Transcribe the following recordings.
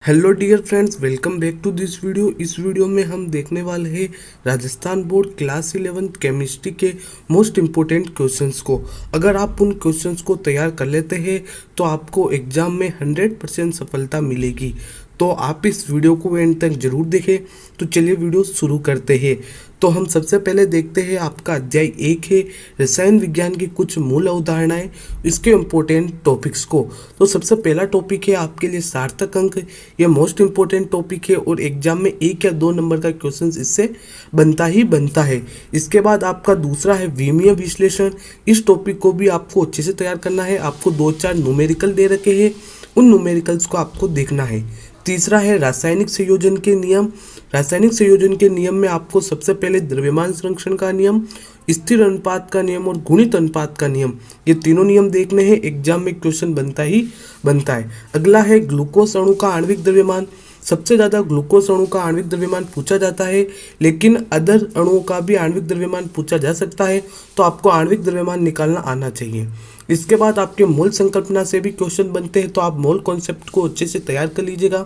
Hello dear friends, welcome back to this video. इस video में हम देखने वाले हैं राजस्थान बोर्ड क्लास 11 केमिस्ट्री के मोस्ट इम्पोर्टेंट क्वेश्चंस को। अगर आप उन क्वेश्चंस को तैयार कर लेते हैं तो आपको एग्ज़ाम में 100% सफलता मिलेगी। तो आप इस वीडियो को एंड तक जरूर देखें। तो चलिए वीडियो शुरू करते हैं। तो हम सबसे पहले देखते हैं आपका अध्याय 1 है रसायन विज्ञान की कुछ मूल अवधारणाएं, इसके इम्पोर्टेंट टॉपिक्स को। तो सबसे पहला टॉपिक है आपके लिए सार्थक अंक। यह मोस्ट इम्पोर्टेंट टॉपिक है और एग्जाम में 1 या 2 नंबर का क्वेश्चन इससे बनता ही बनता है। इसके बाद आपका दूसरा है विमीय विश्लेषण। इस टॉपिक को भी आपको अच्छे से तैयार करना है। आपको 2-4 न्यूमेरिकल दे रखे हैं, उन न्यूमेरिकल्स को आपको देखना है। तीसरा है रासायनिक संयोजन के नियम। रासायनिक संयोजन के नियम में आपको सबसे पहले द्रव्यमान संरक्षण का नियम, स्थिर अनुपात का नियम और गुणित अनुपात का नियम, ये तीनों नियम देखने हैं। एग्जाम में क्वेश्चन बनता ही बनता है। अगला है ग्लूकोज अणु का आणविक द्रव्यमान। सबसे ज़्यादा ग्लूकोज अणु का आणविक द्रव्यमान पूछा जाता है, लेकिन अदर अणुओं का भी आणविक द्रव्यमान पूछा जा सकता है, तो आपको आणविक द्रव्यमान निकालना आना चाहिए। इसके बाद आपके मोल संकल्पना से भी क्वेश्चन बनते हैं, तो आप मोल कॉन्सेप्ट को अच्छे से तैयार कर लीजिएगा।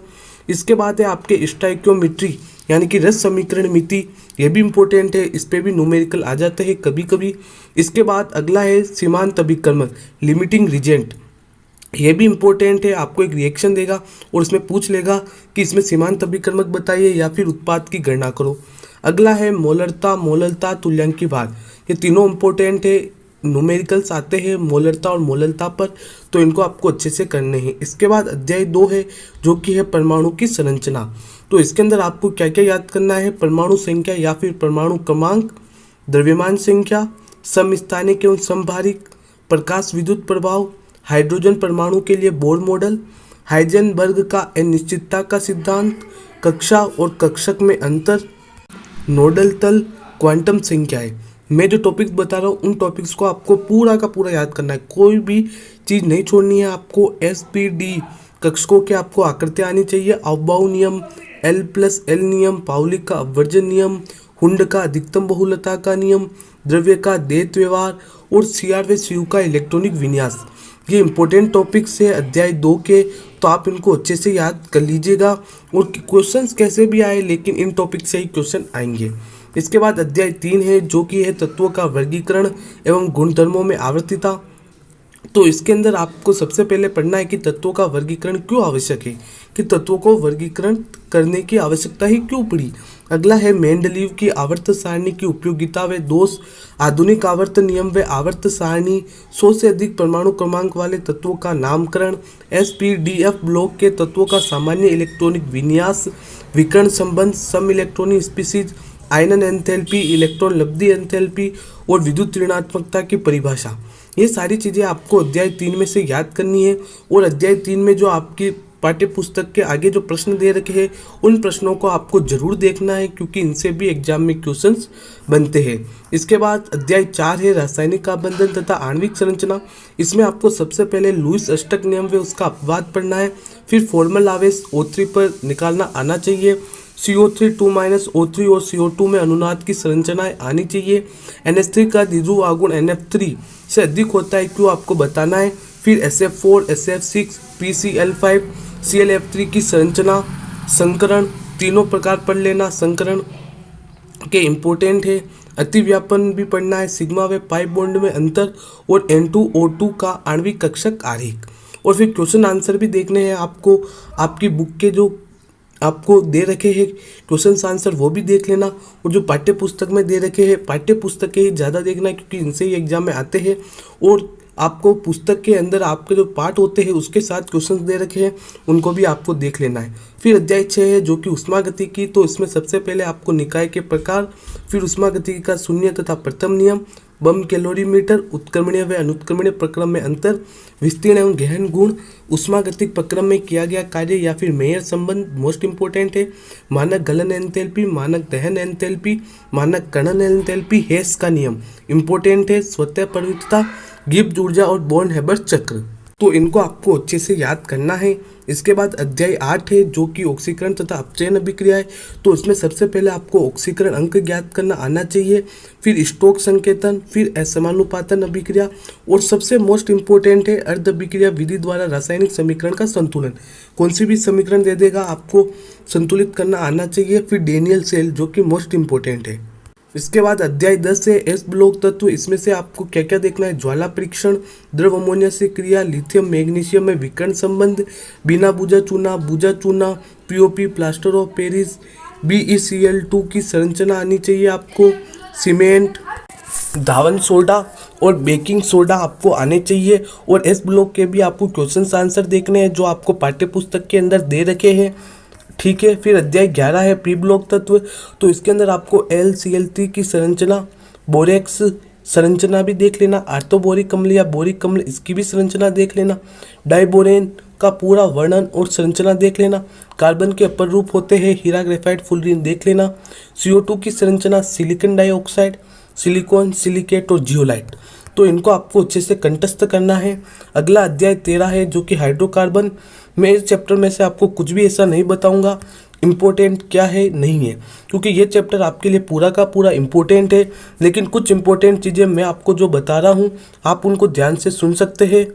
इसके बाद है आपके स्टोइकियोमेट्री यानी कि रस समीकरण मिति, ये भी इम्पोर्टेंट है, इस पे भी न्यूमेरिकल आ जाते हैं कभी कभी। इसके बाद अगला है सीमांत अभिकर्मक लिमिटिंग रिजेंट, ये भी इम्पोर्टेंट है। आपको एक रिएक्शन देगा और इसमें पूछ लेगा कि इसमें सीमांत अभिकर्मक बताइए या फिर उत्पाद की गणना करो। अगला है मोलरता, मोललता, तुल्यांकी भार, ये तीनों इम्पोर्टेंट है। न्यूमेरिकल्स आते हैं मोलरता और मोललता पर, तो इनको आपको अच्छे से करने हैं। इसके बाद अध्याय 2 है जो कि है परमाणु की संरचना। तो इसके अंदर आपको क्या क्या याद करना है? परमाणु संख्या या फिर परमाणु क्रमांक, द्रव्यमान संख्या, समस्थानिक एवं समभारिक, प्रकाश विद्युत प्रभाव, हाइड्रोजन परमाणु के लिए बोर मॉडल, हाइजेनबर्ग का अनिश्चितता का सिद्धांत, कक्षा और कक्षक में अंतर, नोडल तल, क्वांटम संख्याएं। मैं जो टॉपिक्स बता रहा हूँ उन टॉपिक्स को आपको पूरा का पूरा याद करना है, कोई भी चीज़ नहीं छोड़नी है। आपको SPD कक्षकों के आपको आकृतियाँ आनी चाहिए। अवबाऊ नियम, L+L नियम, पाउली का अपवर्जन नियम, हुंड का अधिकतम बहुलता का नियम, द्रव्य का द्वैत व्यवहार और CR/CU का इलेक्ट्रॉनिक विन्यास, ये इंपॉर्टेंट टॉपिक्स है अध्याय 2 के। तो आप इनको अच्छे से याद कर लीजिएगा और क्वेश्चंस कैसे भी आए लेकिन इन टॉपिक से ही क्वेश्चन आएंगे। इसके बाद अध्याय 3 है जो कि है तत्वों का वर्गीकरण एवं गुणधर्मों में आवर्तिता। तो इसके अंदर आपको सबसे पहले पढ़ना है कि तत्वों का वर्गीकरण क्यों आवश्यक है, कि तत्वों को वर्गीकरण करने की आवश्यकता ही क्यों पड़ी। अगला है मेंडलीव की आवर्त सारणी की उपयोगिता व दोष, आधुनिक आवर्त नियम व आवर्त सारणी, 100 से अधिक परमाणु क्रमांक वाले तत्वों का नामकरण, SPDF ब्लॉक के तत्वों का सामान्य इलेक्ट्रॉनिक विन्यास, विकर्ण संबंध, सम इलेक्ट्रॉनिक स्पीसीज, आयनन एंथैल्पी, इलेक्ट्रॉन लब्धि एंथैल्पी और विद्युत ऋणात्मकता की परिभाषा, ये सारी चीज़ें आपको अध्याय 3 में से याद करनी है। और अध्याय 3 में जो आपकी पाठ्य पुस्तक के आगे जो प्रश्न दे रखे हैं उन प्रश्नों को आपको जरूर देखना है, क्योंकि इनसे भी एग्जाम में क्वेश्चंस बनते हैं। इसके बाद अध्याय 4 है रासायनिक आबंधन तथा आणविक संरचना। इसमें आपको सबसे पहले लुईस अष्टक नियम व उसका अपवाद पढ़ना है, फिर फॉर्मल आवेश O3 पर निकालना आना चाहिए, CO3 2 O3 और CO2 में अनुनाद की संरचनाएं आनी चाहिए, NH3 का द्विध्रुव आघूर्ण NF3 से अधिक होता है क्यों आपको बताना है, फिर SF4 SF6 PCl5 ClF3 की संरचना, संकरण, तीनों प्रकार पढ़ लेना संकरण के इम्पोर्टेंट है। अतिव्यापन भी पढ़ना है, सिग्मा व पाई बॉन्ड में अंतर और N2O2 का आणविक कक्षक आरेख। और फिर क्वेश्चन आंसर भी देखने हैं आपको, आपकी बुक के जो आपको दे रखे हैं क्वेश्चन आंसर वो भी देख लेना, और जो पाठ्य पुस्तक में दे रखे हैं पाठ्य पुस्तक के ही ज़्यादा देखना है, क्योंकि इनसे ही एग्जाम में आते हैं। और आपको पुस्तक के अंदर आपके जो पाठ होते हैं उसके साथ क्वेश्चन दे रखे हैं उनको भी आपको देख लेना है। फिर अध्याय 6 है जो कि उष्मागतिकी। तो इसमें सबसे पहले आपको निकाय के प्रकार, फिर उष्मागतिकी का शून्य तथा प्रथम नियम, बम कैलोरीमीटर, उत्क्रमणीय व अनुत्क्रमणीय प्रक्रम में अंतर, विस्तीर्ण एवं गहन गुण, उष्मागतिक प्रक्रम में किया गया कार्य या फिर मेयर संबंध मोस्ट इंपोर्टेंट है, मानक गलन एंथैल्पी, मानक दहन एंथैल्पी, मानक कणन एंथैल्पी, हेस का नियम इंपोर्टेंट है, स्वतः प्रवृत्तता, गिब्स ऊर्जा और बॉर्न हेबर चक्र। तो इनको आपको अच्छे से याद करना है। इसके बाद अध्याय 8 है जो कि ऑक्सीकरण तथा अपचयन अभिक्रिया है। तो इसमें सबसे पहले आपको ऑक्सीकरण अंक ज्ञात करना आना चाहिए, फिर स्टोक संकेतन, फिर असमानुपातन अभिक्रिया और सबसे मोस्ट इंपॉर्टेंट है अर्ध अभिक्रिया विधि द्वारा रासायनिक समीकरण का संतुलन। कौन सी भी समीकरण दे देगा आपको संतुलित करना आना चाहिए। फिर डेनियल सेल जो कि मोस्ट इंपॉर्टेंट है। इसके बाद अध्याय 10 है एस ब्लॉक तत्व। इसमें से आपको क्या क्या देखना है, ज्वाला परीक्षण, द्रव अमोनिया से क्रिया, लिथियम मैग्नीशियम में विकर्ण संबंध, बिना बुझा चूना, POP plaster of Paris, BeCl2 की संरचना आनी चाहिए आपको, सीमेंट, धावन सोडा और बेकिंग सोडा आपको आने चाहिए। और एस ब्लॉक के भी आपको क्वेश्चन आंसर देखने हैं जो आपको पाठ्य पुस्तक के अंदर दे रखे हैं, ठीक है। फिर अध्याय 11 है प्री ब्लॉक तत्व। तो इसके अंदर आपको LCl3 की संरचना, बोरेक्स संरचना भी देख लेना, आर्थोबोरिक अम्ल या बोरिक अम्ल इसकी भी संरचना देख लेना, डाइबोरेन का पूरा वर्णन और संरचना देख लेना, कार्बन के अपर रूप होते हैं हीरा, ग्रेफाइट, फुलरीन देख लेना, CO2 की संरचना, सिलिकॉन डाइऑक्साइड, सिलिकॉन, सिलिकेट और जियोलाइट। तो इनको आपको अच्छे से कंठस्थ करना है। अगला अध्याय 13 है जो कि हाइड्रोकार्बन। मैं इस चैप्टर में से आपको कुछ भी ऐसा नहीं बताऊंगा इम्पोर्टेंट क्या है नहीं है, क्योंकि ये चैप्टर आपके लिए पूरा का पूरा इम्पोर्टेंट है। लेकिन कुछ इम्पोर्टेंट चीज़ें मैं आपको जो बता रहा हूँ आप उनको ध्यान से सुन सकते हैं।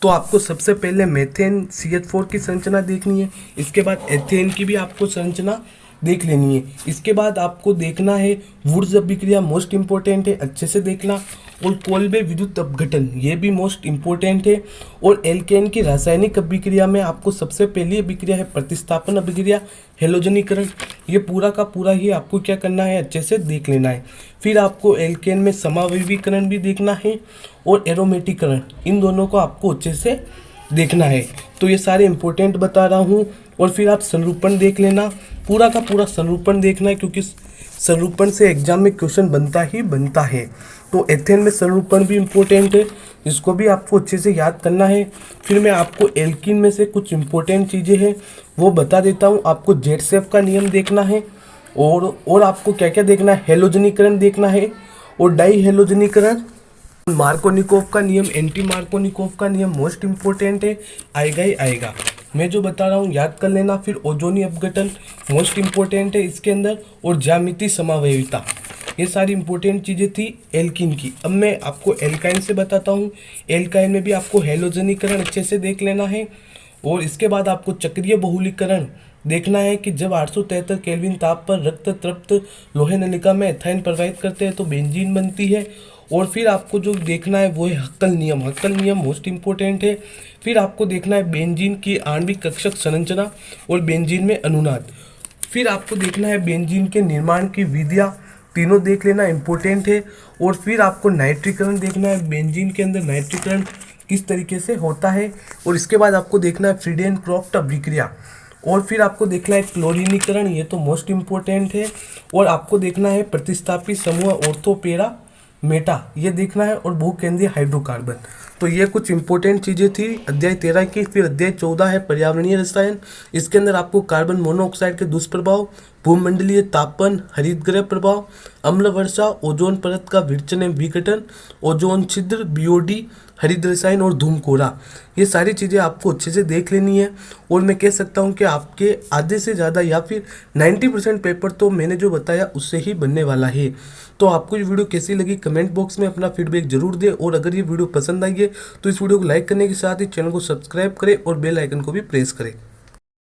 तो आपको सबसे पहले मेथेन CH4 की संरचना देखनी है। इसके बाद एथेन की भी आपको संरचना देख लेनी है। इसके बाद आपको देखना है वुड्स अभिक्रिया, मोस्ट इंपॉर्टेंट है, अच्छे से देखना। और कोल्बे विद्युत अपघटन ये भी मोस्ट इंपॉर्टेंट है। और एल्केन की रासायनिक अभिक्रिया में आपको सबसे पहली अभिक्रिया है प्रतिस्थापन अभिक्रिया, हेलोजनीकरण। ये पूरा का पूरा ही आपको क्या करना है, अच्छे से देख लेना है। फिर आपको एल्केन में समावयवीकरण भी देखना है और एरोमेटिकरण, इन दोनों को आपको अच्छे से देखना है। तो ये सारे इंपॉर्टेंट बता रहा हूँ। और फिर आप संरूपण देख लेना, पूरा का पूरा संरूपण देखना है, क्योंकि संरूपण से एग्जाम में क्वेश्चन बनता ही बनता है। तो एथेन में संरूपण भी इम्पोर्टेंट है, इसको भी आपको अच्छे से याद करना है। फिर मैं आपको एल्कीन में से कुछ इम्पोर्टेंट चीज़ें हैं वो बता देता हूँ। आपको जेटसेफ का नियम देखना है और आपको क्या क्या देखना है, हेलोजनीकरण देखना है और डाई हेलोजनीकरण, मार्कोनिकोव का नियम, एंटी मार्कोनिकोव का नियम मोस्ट इंपॉर्टेंट है, आएगा ही आएगा। मैं जो बता रहा हूँ याद कर लेना। फिर ओजोनी अपघटन मोस्ट इंपॉर्टेंट है इसके अंदर, और ज्यामिति समावयविता, ये सारी इंपॉर्टेंट चीज़ें थी एल्कीन की। अब मैं आपको एल्काइन से बताता हूँ। एल्काइन में भी आपको हेलोजनीकरण अच्छे से देख लेना है। और इसके बाद आपको चक्रीय बहुलीकरण देखना है कि जब 873 केल्विन ताप पर रक्त तृप्त लोहे नलिका में एथाइन प्रवाहित करते हैं तो बेंजीन बनती है। और फिर आपको जो देखना है वो है हक्कल नियम। हक्कल नियम मोस्ट इंपॉर्टेंट है। फिर आपको देखना है बेंजीन की आणविक कक्षक संरचना और बेंजीन में अनुनाद। फिर आपको देखना है बेंजीन के निर्माण की विधियाँ, तीनों देख लेना इंपॉर्टेंट है। और फिर आपको नाइट्रीकरण देखना है, बेंजीन के अंदर नाइट्रीकरण किस तरीके से होता है। और इसके बाद आपको देखना है फ्रीडेनक्रॉफ्ट अभिक्रिया। और फिर आपको देखना है क्लोरीनीकरण, ये तो मोस्ट इंपॉर्टेंट है। और आपको देखना है प्रतिस्थापी समूह ऑर्थोपेरा मेटा, ये देखना है। और भूकेंद्रीय हाइड्रोकार्बन। तो ये कुछ इंपॉर्टेंट चीज़ें थी अध्याय 13 की। फिर अध्याय 14 है पर्यावरणीय रसायन। इसके अंदर आपको कार्बन मोनोऑक्साइड के दुष्प्रभाव, भूमंडलीय तापन, हरितगृह प्रभाव, अम्ल वर्षा, ओजोन परत का विरचन एवं विघटन, ओजोन छिद्र, BOD, हरित रसायन और धूमकोरा, ये सारी चीज़ें आपको अच्छे से देख लेनी है। और मैं कह सकता हूँ कि आपके आधे से ज़्यादा या फिर 90% पेपर तो मैंने जो बताया उससे ही बनने वाला है। तो आपको ये वीडियो कैसी लगी कमेंट बॉक्स में अपना फीडबैक जरूर दें। और अगर ये वीडियो पसंद आई है तो इस वीडियो को लाइक करने के साथ ही चैनल को सब्सक्राइब करें और बेल आइकन को भी प्रेस करें।